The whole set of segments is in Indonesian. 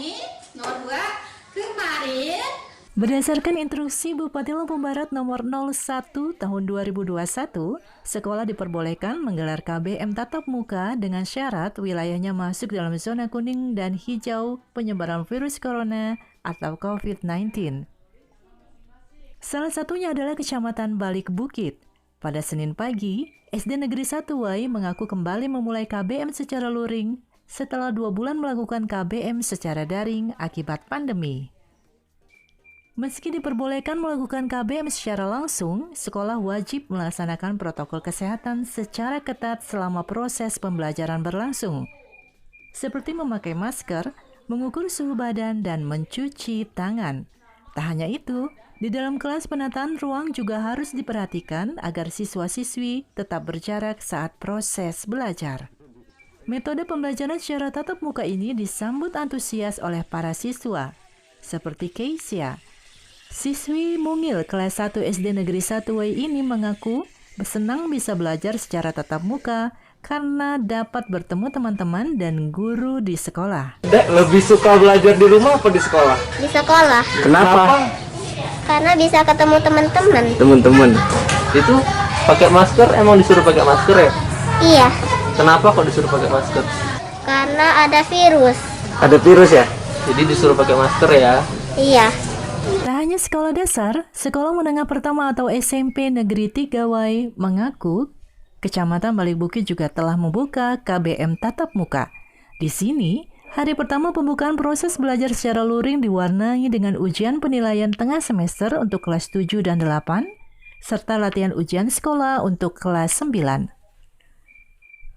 ini nomor 2 kemarin. Berdasarkan instruksi Bupati Lampung Barat nomor 01 tahun 2021, sekolah diperbolehkan menggelar KBM tatap muka dengan syarat wilayahnya masuk dalam zona kuning dan hijau penyebaran virus corona atau COVID-19. Salah satunya adalah Kecamatan Balik Bukit. Pada Senin pagi, SD Negeri 1 Wai mengaku kembali memulai KBM secara luring setelah 2 bulan melakukan KBM secara daring akibat pandemi. Meski diperbolehkan melakukan KBM secara langsung, sekolah wajib melaksanakan protokol kesehatan secara ketat selama proses pembelajaran berlangsung, seperti memakai masker, mengukur suhu badan, dan mencuci tangan. Tak hanya itu, di dalam kelas penataan ruang juga harus diperhatikan agar siswa-siswi tetap berjarak saat proses belajar. Metode pembelajaran secara tatap muka ini disambut antusias oleh para siswa, seperti Keisha. Siswi mungil kelas 1 SD Negeri 1 Wai ini mengaku senang bisa belajar secara tatap muka karena dapat bertemu teman-teman dan guru di sekolah. Dek, lebih suka belajar di rumah apa di sekolah? Di sekolah. Kenapa? Karena bisa ketemu teman-teman. Teman-teman. Itu pakai masker, emang disuruh pakai masker ya? Iya, Kenapa kok disuruh pakai masker? karena ada virus. Ada virus ya? Jadi disuruh pakai masker ya? Iya. Tak hanya sekolah dasar, Sekolah Menengah Pertama atau SMP Negeri 3 Wai mengaku Kecamatan Balik Bukit juga telah membuka KBM tatap muka. Di sini, hari pertama pembukaan proses belajar secara luring diwarnai dengan ujian penilaian tengah semester untuk kelas 7 dan 8, serta latihan ujian sekolah untuk kelas 9.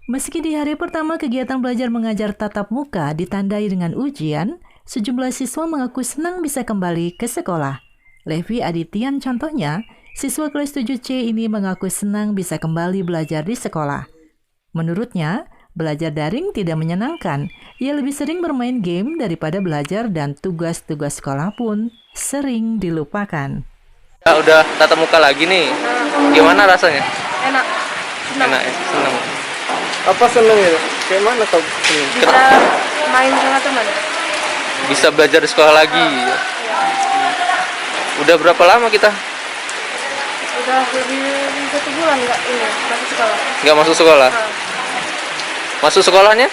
Meski di hari pertama kegiatan belajar mengajar tatap muka ditandai dengan ujian, sejumlah siswa mengaku senang bisa kembali ke sekolah. Levi Adityan contohnya, siswa kelas 7C ini mengaku senang bisa kembali belajar di sekolah. Menurutnya, belajar daring tidak menyenangkan. Ia lebih sering bermain game daripada belajar dan tugas-tugas sekolah pun sering dilupakan. Udah tatap muka lagi nih. Gimana rasanya? Enak, senang. Enak ya? Senang. Apa senang ya? Kayak mana kau senang? Bisa main sama teman. Bisa belajar di sekolah lagi. Udah berapa lama kita? Udah lebih 1 bulan nggak ini masuk sekolah. Nggak masuk sekolah? Masuk sekolahnya?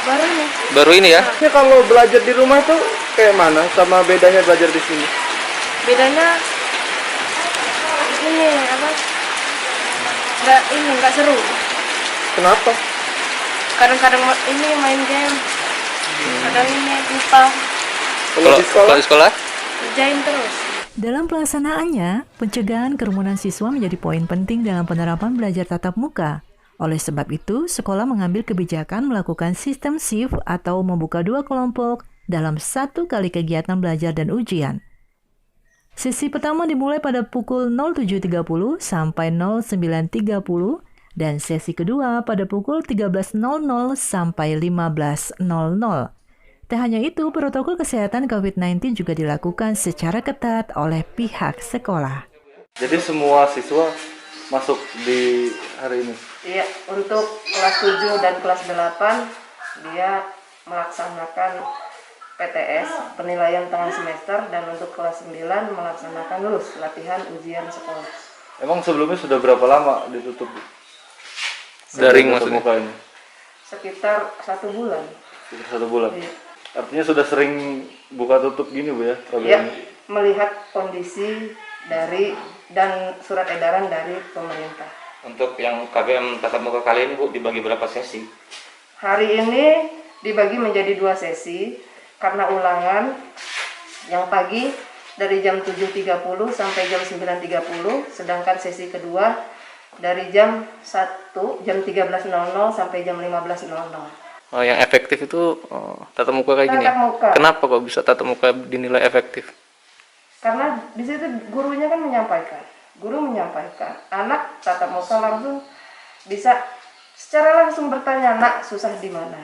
Baru nih. Baru ini ya? Kalau belajar di rumah tuh kayak mana? Sama bedanya belajar di sini? Bedanya ini apa? Nggak seru. Kenapa? Kadang-kadang ini main game. Kadang ini lupa. Kalau di sekolah? Kerjain terus. Dalam pelaksanaannya, pencegahan kerumunan siswa menjadi poin penting dalam penerapan belajar tatap muka. Oleh sebab itu, sekolah mengambil kebijakan melakukan sistem shift atau membuka 2 kelompok dalam 1 kali kegiatan belajar dan ujian. Sesi pertama dimulai pada pukul 07.30 sampai 09.30 dan sesi kedua pada pukul 13.00 sampai 15.00. Tak hanya itu, protokol kesehatan COVID-19 juga dilakukan secara ketat oleh pihak sekolah. Jadi semua siswa masuk di hari ini? Iya, untuk kelas 7 dan kelas 8 dia melaksanakan PTS, penilaian tengah semester, dan untuk kelas 9 melaksanakan lulus, latihan ujian sekolah. Emang sebelumnya sudah berapa lama ditutup? Daring Tatap maksudnya? muka ini? Sekitar 1 bulan. Sekitar 1 bulan? Iya. Artinya sudah sering buka tutup gini Bu ya? Ya, melihat kondisi dan surat edaran dari pemerintah. Untuk yang KBM tatap muka kali ini Bu, dibagi berapa sesi? Hari ini dibagi menjadi 2 sesi karena ulangan. Yang pagi dari jam 7.30 sampai jam 9.30, sedangkan sesi kedua dari jam 13.00 sampai jam 15.00. Oh, yang efektif itu tatap muka kayak gini? Tatap muka. Kenapa kok bisa tatap muka dinilai efektif? Karena di situ gurunya kan menyampaikan. Guru menyampaikan. Anak tatap muka langsung bisa secara langsung bertanya, "Nak, susah di mana?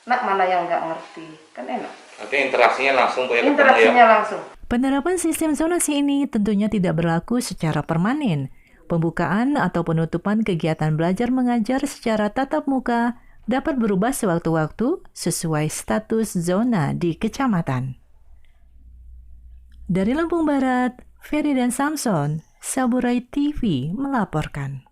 Nak, mana yang nggak ngerti?" Kan enak. Artinya interaksinya langsung Bu ya? Interaksinya langsung. Penerapan sistem zonasi ini tentunya tidak berlaku secara permanen. Pembukaan atau penutupan kegiatan belajar mengajar secara tatap muka dapat berubah sewaktu-waktu sesuai status zona di kecamatan. Dari Lampung Barat, Ferry dan Samson, Saburai TV melaporkan.